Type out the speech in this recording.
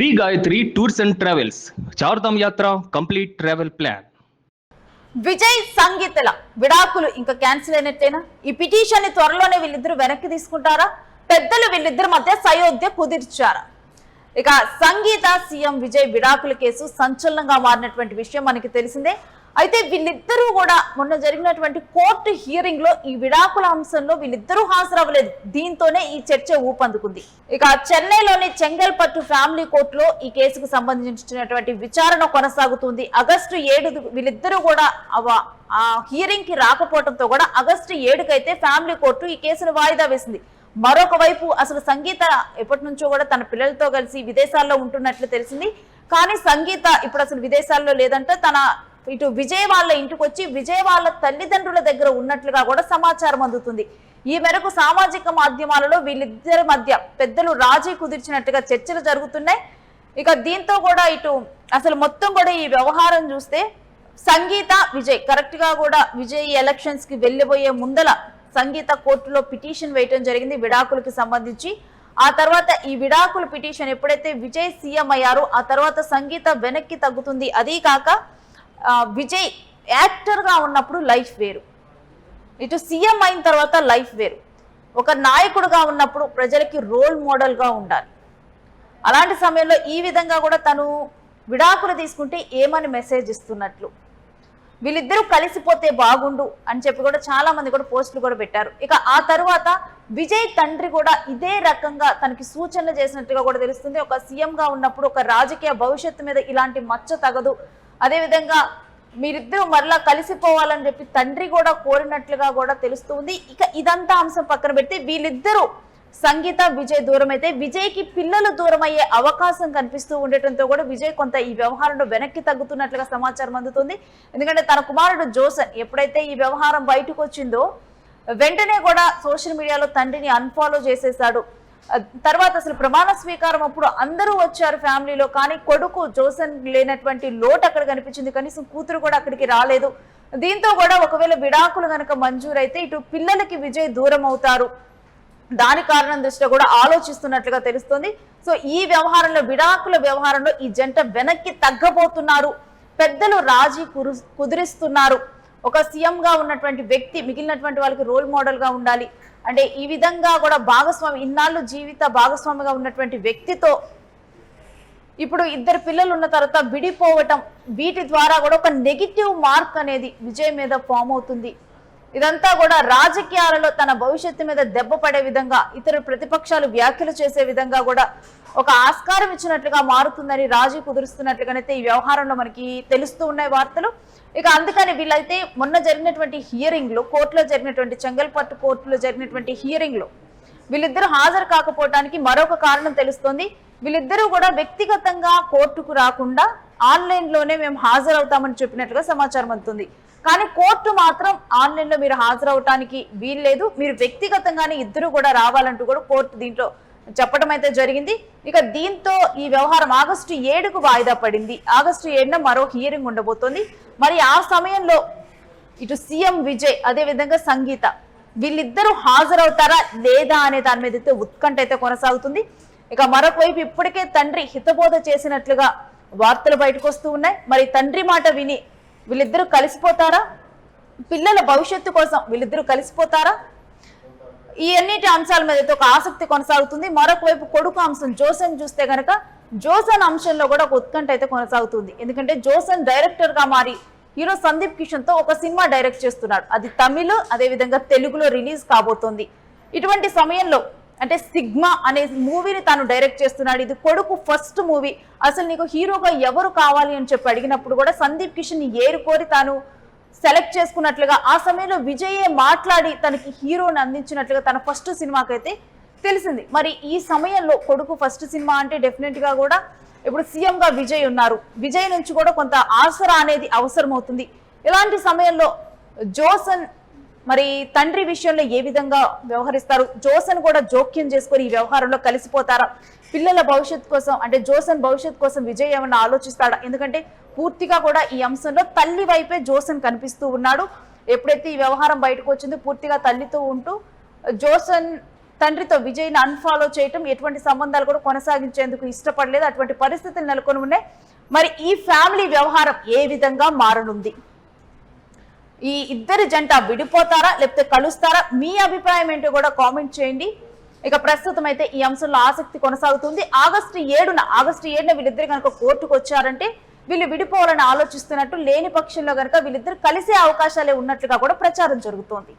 Shri Gayatri tours and travels Chardham యాత్ర complete travel plan. Vijay సంగీతల విడాకులు ఇంకా క్యాన్సిల్ అయినట్టేనా? ఈ పిటిషన్ ని త్వరలోనే వీళ్ళిద్దరు వెనక్కి తీసుకుంటారా? పెద్దలు వీళ్ళిద్దరి మధ్య సయోధ్య కుదిర్చారా? ఇక సంగీత సీఎం విజయ్ విడాకుల కేసు సంచలనంగా మారినటువంటి విషయం మనకి తెలిసిందే. అయితే వీళ్ళిద్దరూ కూడా మొన్న జరిగినటువంటి కోర్టు హియరింగ్ లో ఈ విడాకుల అంశంలో వీళ్ళిద్దరూ హాజరవ్వలేదు. దీంతోనే ఈ చర్చ ఊపందుకుంది. ఇక చెన్నైలోని చెంగల్పట్టు ఫ్యామిలీ కోర్టులో ఈ కేసుకు సంబంధించినటువంటి విచారణ కొనసాగుతుంది. ఆగస్టు 7 వీళ్ళిద్దరూ కూడా ఆ హియరింగ్ కి రాకపోవడంతో కూడా ఆగస్టు 7 అయితే ఫ్యామిలీ కోర్టు ఈ కేసును వాయిదా వేసింది. మరొక వైపు అసలు సంగీత ఎప్పటి నుంచో కూడా తన పిల్లలతో కలిసి విదేశాల్లో ఉంటున్నట్లు తెలిసింది. కానీ సంగీత ఇప్పుడు అసలు విదేశాల్లో లేదంటే తన ఇటు విజయ్ వాళ్ళ ఇంటికి వచ్చి విజయ్ వాళ్ళ తల్లిదండ్రుల దగ్గర ఉన్నట్లుగా కూడా సమాచారం అందుతుంది. ఈ మేరకు సామాజిక మాధ్యమాలలో వీళ్ళిద్దరి మధ్య పెద్దలు రాజీ కుదిర్చినట్టుగా చర్చలు జరుగుతున్నాయి. ఇక దీంతో కూడా ఇటు అసలు మొత్తం కూడా ఈ వ్యవహారం చూస్తే సంగీత విజయ్ కరెక్ట్ గా కూడా విజయ్ ఎలక్షన్స్ కి వెళ్ళిపోయే ముందల సంగీత కోర్టులో పిటిషన్ వేయటం జరిగింది విడాకులకి సంబంధించి. ఆ తర్వాత ఈ విడాకుల పిటిషన్ ఎప్పుడైతే విజయ్ సీఎం అయ్యారో ఆ తర్వాత సంగీత వెనక్కి తగ్గుతుంది. అదీ కాక విజయ్ యాక్టర్ గా ఉన్నప్పుడు లైఫ్ వేరు, ఇటు సీఎం అయిన తర్వాత లైఫ్ వేరు. ఒక నాయకుడుగా ఉన్నప్పుడు ప్రజలకి రోల్ మోడల్ గా ఉండాలి. అలాంటి సమయంలో ఈ విధంగా కూడా తను విడాకులు తీసుకుంటే ఏమని మెసేజ్ ఇస్తున్నట్లు, వీళ్ళిద్దరూ కలిసిపోతే బాగుండు అని చెప్పి కూడా చాలా మంది కూడా పోస్టులు కూడా పెట్టారు. ఇక ఆ తర్వాత విజయ్ తండ్రి కూడా ఇదే రకంగా తనకి సూచనలు చేసినట్టుగా కూడా తెలుస్తుంది. ఒక సీఎం గా ఉన్నప్పుడు ఒక రాజకీయ భవిష్యత్తు మీద ఇలాంటి మచ్చ తగదు, అదేవిధంగా మీరిద్దరూ మరలా కలిసిపోవాలని చెప్పి తండ్రి కూడా కోరినట్లుగా కూడా తెలుస్తుంది. ఇక ఇదంతా అంశం పక్కన పెడితే వీళ్ళిద్దరూ సంగీత విజయ్ దూరం అయితే విజయ్కి పిల్లలు దూరం అయ్యే అవకాశం కనిపిస్తూ ఉండటంతో కూడా విజయ్ కొంత ఈ వ్యవహారంలో వెనక్కి తగ్గుతున్నట్లుగా సమాచారం అందుతుంది. ఎందుకంటే తన కుమారుడు జోసన్ ఎప్పుడైతే ఈ వ్యవహారం బయటకు వచ్చిందో వెంటనే కూడా సోషల్ మీడియాలో తండ్రిని అన్ఫాలో చేసేశాడు. తర్వాత అసలు ప్రమాణ స్వీకారం అప్పుడు అందరూ వచ్చారు ఫ్యామిలీలో, కానీ కొడుకు జోసన్ లేనటువంటి లోటు అక్కడ కనిపించింది. కనీసం కూతురు కూడా అక్కడికి రాలేదు. దీంతో కూడా ఒకవేళ విడాకులు కనుక మంజూరైతే ఇటు పిల్లలకి విజయ్ దూరం అవుతారు, దాని కారణం దృష్ట్యా కూడా ఆలోచిస్తున్నట్లుగా తెలుస్తుంది. సో ఈ వ్యవహారంలో విడాకుల వ్యవహారంలో ఈ జంట వెనక్కి తగ్గబోతున్నారు. పెద్దలు రాజీ కుదిరిస్తున్నారు. ఒక సీఎం గా ఉన్నటువంటి వ్యక్తి మిగిలినటువంటి వాళ్ళకి రోల్ మోడల్ గా ఉండాలి అంటే ఈ విధంగా కూడా భాగస్వామి ఇన్నాళ్ళు జీవిత భాగస్వామిగా ఉన్నటువంటి వ్యక్తితో ఇప్పుడు ఇద్దరు పిల్లలు ఉన్న తర్వాత విడిపోవటం, వీటి ద్వారా కూడా ఒక నెగిటివ్ మార్క్ అనేది విజయ్ మీద ఫామ్ అవుతుంది. ఇదంతా కూడా రాజకీయాలలో తన భవిష్యత్తు మీద దెబ్బ పడే విధంగా ఇతర ప్రతిపక్షాలు వ్యాఖ్యలు చేసే విధంగా కూడా ఒక ఆస్కారం ఇచ్చినట్లుగా మారుతుందని రాజీ కుదురుస్తున్నట్లుగానైతే ఈ వ్యవహారంలో మనకి తెలుస్తూ ఉన్నాయి వార్తలు. ఇక అందుకని వీళ్ళైతే మొన్న జరిగినటువంటి హియరింగ్ లో కోర్టులో జరిగినటువంటి చెంగల్పట్టు కోర్టులో జరిగినటువంటి హియరింగ్ లో వీళ్ళిద్దరూ హాజరు కాకపోవడానికి మరొక కారణం తెలుస్తోంది. వీళ్ళిద్దరూ కూడా వ్యక్తిగతంగా కోర్టుకు రాకుండా ఆన్లైన్ లోనే మేము హాజరవుతామని చెప్పినట్లుగా సమాచారం అందుతుంది. కానీ కోర్టు మాత్రం ఆన్లైన్ లో మీరు హాజరవటానికి వీల్లేదు, మీరు వ్యక్తిగతంగానే ఇద్దరు కూడా రావాలంటూ కూడా కోర్టు దీంట్లో చెప్పడం అయితే జరిగింది. ఇక దీంతో ఈ వ్యవహారం ఆగస్టు 7కు వాయిదా పడింది. ఆగస్టు 7న మరో హియరింగ్ ఉండబోతోంది. మరి ఆ సమయంలో ఇటు సీఎం విజయ్ అదే విధంగా సంగీత వీళ్ళిద్దరూ హాజరవుతారా లేదా అనే దాని మీద అయితే ఉత్కంఠ అయితే కొనసాగుతుంది. ఇక మరొక వైపు ఇప్పటికే తండ్రి హితబోధ చేసినట్లుగా వార్తలు బయటకు వస్తూ ఉన్నాయి. మరి తండ్రి మాట విని వీళ్ళిద్దరూ కలిసిపోతారా? పిల్లల భవిష్యత్తు కోసం వీళ్ళిద్దరూ కలిసిపోతారా? ఈ అన్నిటి అంశాల మీద అయితే ఒక ఆసక్తి కొనసాగుతుంది. మరొక వైపు కొడుకు అంశం జోసన్ చూస్తే కనుక జోసన్ అంశంలో కూడా ఒక ఉత్కంఠ అయితే కొనసాగుతుంది. ఎందుకంటే జోసన్ డైరెక్టర్ గా మారి హీరో సందీప్ కిషన్ తో ఒక సినిమా డైరెక్ట్ చేస్తున్నాడు. అది తమిళ్ అదే విధంగా తెలుగులో రిలీజ్ కాబోతోంది. ఇటువంటి సమయంలో అంటే సిగ్మా అనే మూవీని తాను డైరెక్ట్ చేస్తున్నాడు. ఇది కొడుకు ఫస్ట్ మూవీ. అసలు నీకు హీరోగా ఎవరు కావాలి అని చెప్పి అడిగినప్పుడు కూడా సందీప్ కిషన్ ని ఏరుకోరి తాను సెలెక్ట్ చేసుకున్నట్లుగా ఆ సమయంలో విజయే మాట్లాడి తనకి హీరోని అందించినట్లుగా తన ఫస్ట్ సినిమాకైతే తెలిసింది. మరి ఈ సమయంలో కొడుకు ఫస్ట్ సినిమా అంటే డెఫినెట్ గా కూడా ఇప్పుడు సీఎం గా విజయ్ ఉన్నారు. విజయ్ నుంచి కూడా కొంత ఆసరా అనేది అవసరం అవుతుంది. ఇలాంటి సమయంలో జోసన్ మరి తండ్రి విషయంలో ఏ విధంగా వ్యవహరిస్తారు? జోసన్ కూడా జోక్యం చేసుకొని ఈ వ్యవహారంలో కలిసిపోతారా? పిల్లల భవిష్యత్తు కోసం అంటే జోసన్ భవిష్యత్తు కోసం విజయ్ ఏమన్నా ఆలోచిస్తాడా? ఎందుకంటే పూర్తిగా కూడా ఈ అంశంలో తల్లి వైపే జోసన్ కనిపిస్తూ ఉన్నాడు. ఎప్పుడైతే ఈ వ్యవహారం బయటకు వచ్చిందో పూర్తిగా తల్లితో ఉంటూ జోసన్ తండ్రితో విజయ్ని అన్ఫాలో చేయటం, ఎటువంటి సంబంధాలు కూడా కొనసాగించేందుకు ఇష్టపడలేదు. అటువంటి పరిస్థితులు నెలకొని ఉన్నాయి. మరి ఈ ఫ్యామిలీ వ్యవహారం ఏ విధంగా మారనుంది? ఈ ఇద్దరు జంట విడిపోతారా లేకపోతే కలుస్తారా? మీ అభిప్రాయం ఏంటో కూడా కామెంట్ చేయండి. ఇక ప్రస్తుతం అయితే ఈ అంశంలో ఆసక్తి కొనసాగుతుంది. ఆగస్టు 7న వీళ్ళిద్దరు కనుక కోర్టుకు వచ్చారంటే వీళ్ళు విడిపోవాలని ఆలోచిస్తున్నట్టు, లేని పక్షంలో కనుక వీళ్ళిద్దరు కలిసే అవకాశాలే ఉన్నట్లుగా కూడా ప్రచారం జరుగుతోంది.